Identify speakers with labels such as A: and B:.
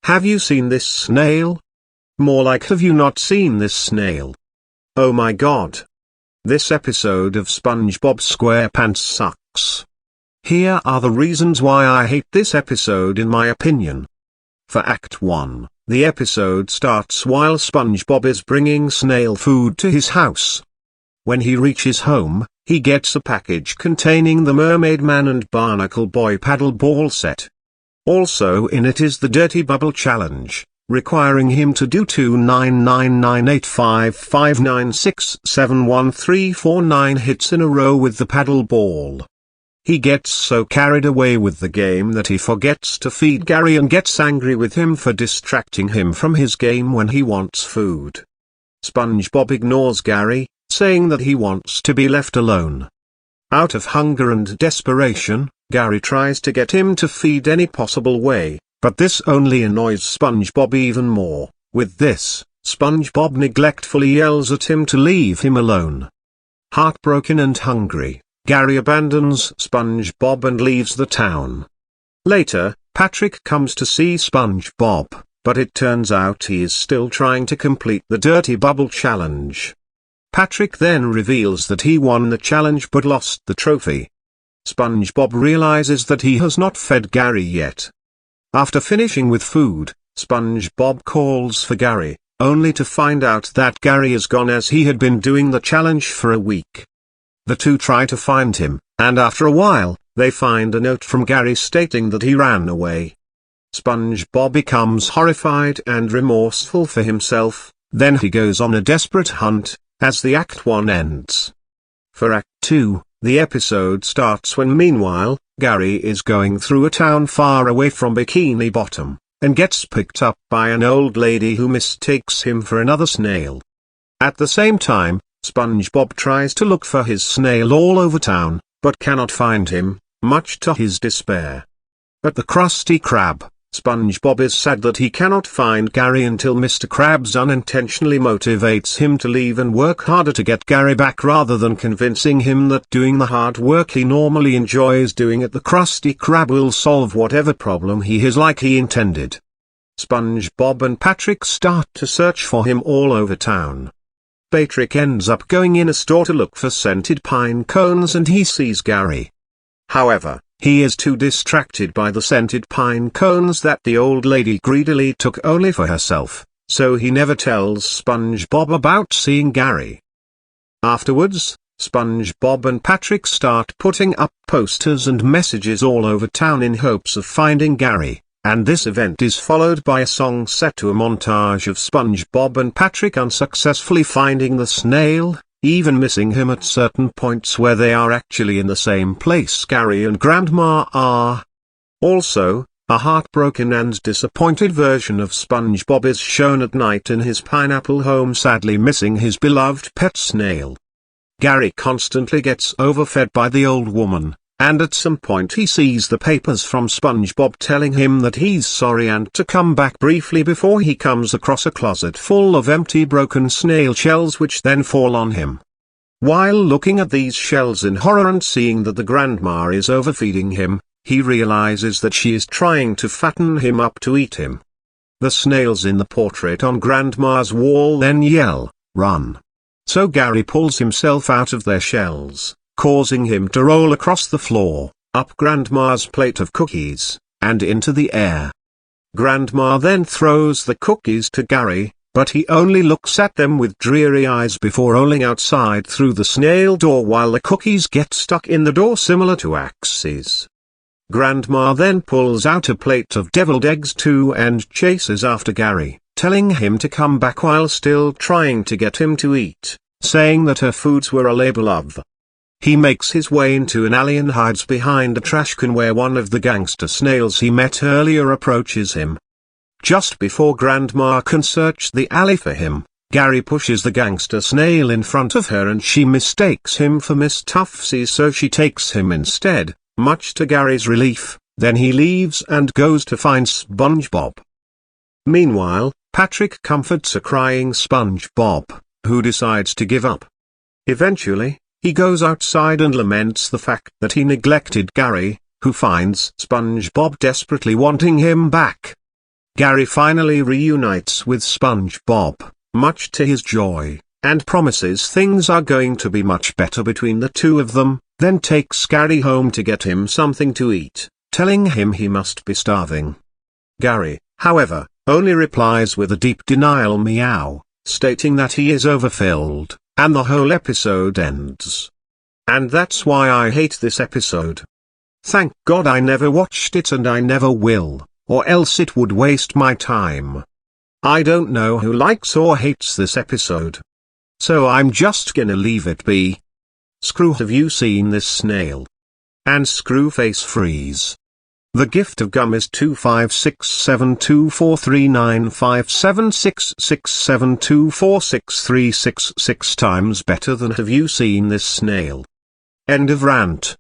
A: Have you seen this snail? More like, have you not seen this snail? Oh my god. This episode of SpongeBob SquarePants sucks. Here are the reasons why I hate this episode in my opinion. For Act 1, the episode starts while SpongeBob is bringing Snail food to his house. When he reaches home, he gets a package containing the Mermaid Man and Barnacle Boy paddle ball set. Also in it is the Dirty Bubble Challenge, requiring him to do 2999855967139 hits in a row with the paddle ball. He gets so carried away with the game that he forgets to feed Gary and gets angry with him for distracting him from his game when he wants food. SpongeBob ignores Gary, saying that he wants to be left alone. Out of hunger and desperation, Gary tries to get him to feed any possible way, but this only annoys SpongeBob even more. With this, SpongeBob neglectfully yells at him to leave him alone. Heartbroken and hungry, Gary abandons SpongeBob and leaves the town. Later, Patrick comes to see SpongeBob, but it turns out he is still trying to complete the Dirty Bubble Challenge. Patrick then reveals that he won the challenge but lost the trophy. SpongeBob realizes that he has not fed Gary yet. After finishing with food, SpongeBob calls for Gary, only to find out that Gary is gone as he had been doing the challenge for a week. The two try to find him, and after a while, they find a note from Gary stating that he ran away. SpongeBob becomes horrified and remorseful for himself, then he goes on a desperate hunt, as the Act 1 ends. For Act 2, the episode starts when meanwhile, Gary is going through a town far away from Bikini Bottom, and gets picked up by an old lady who mistakes him for another snail. At the same time, SpongeBob tries to look for his snail all over town, but cannot find him, much to his despair. At the Krusty Krab, SpongeBob is sad that he cannot find Gary until Mr. Krabs unintentionally motivates him to leave and work harder to get Gary back rather than convincing him that doing the hard work he normally enjoys doing at the Krusty Krab will solve whatever problem he has like he intended. SpongeBob and Patrick start to search for him all over town. Patrick ends up going in a store to look for scented pine cones and he sees Gary. However, he is too distracted by the scented pine cones that the old lady greedily took only for herself, so he never tells SpongeBob about seeing Gary. Afterwards, SpongeBob and Patrick start putting up posters and messages all over town in hopes of finding Gary, and this event is followed by a song set to a montage of SpongeBob and Patrick unsuccessfully finding the snail, even missing him at certain points where they are actually in the same place Gary and Grandma are. Also, a heartbroken and disappointed version of SpongeBob is shown at night in his pineapple home, sadly missing his beloved pet snail. Gary constantly gets overfed by the old woman, and at some point he sees the papers from SpongeBob telling him that he's sorry and to come back briefly before he comes across a closet full of empty broken snail shells which then fall on him. While looking at these shells in horror and seeing that the grandma is overfeeding him, he realizes that she is trying to fatten him up to eat him. The snails in the portrait on Grandma's wall then yell, "Run!" So Gary pulls himself out of their shells, causing him to roll across the floor, up Grandma's plate of cookies, and into the air. Grandma then throws the cookies to Gary, but he only looks at them with dreary eyes before rolling outside through the snail door while the cookies get stuck in the door similar to axes. Grandma then pulls out a plate of deviled eggs too and chases after Gary, telling him to come back while still trying to get him to eat, saying that her foods were a label of. He makes his way into an alley and hides behind a trash can where one of the gangster snails he met earlier approaches him. Just before Grandma can search the alley for him, Gary pushes the gangster snail in front of her and she mistakes him for Miss Tuftsy, so she takes him instead, much to Gary's relief. Then he leaves and goes to find SpongeBob. Meanwhile, Patrick comforts a crying SpongeBob, who decides to give up. Eventually, he goes outside and laments the fact that he neglected Gary, who finds SpongeBob desperately wanting him back. Gary finally reunites with SpongeBob, much to his joy, and promises things are going to be much better between the two of them, then takes Gary home to get him something to eat, telling him he must be starving. Gary, however, only replies with a deep denial meow, stating that he is overfilled, and the whole episode ends. And that's why I hate this episode. Thank God I never watched it and I never will, or else it would waste my time. I don't know who likes or hates this episode. So I'm just gonna leave it be. Screw, have you seen this snail? And screw face freeze. The gift of gum is 25672439576672463636 times better than have you seen this snail. End of rant.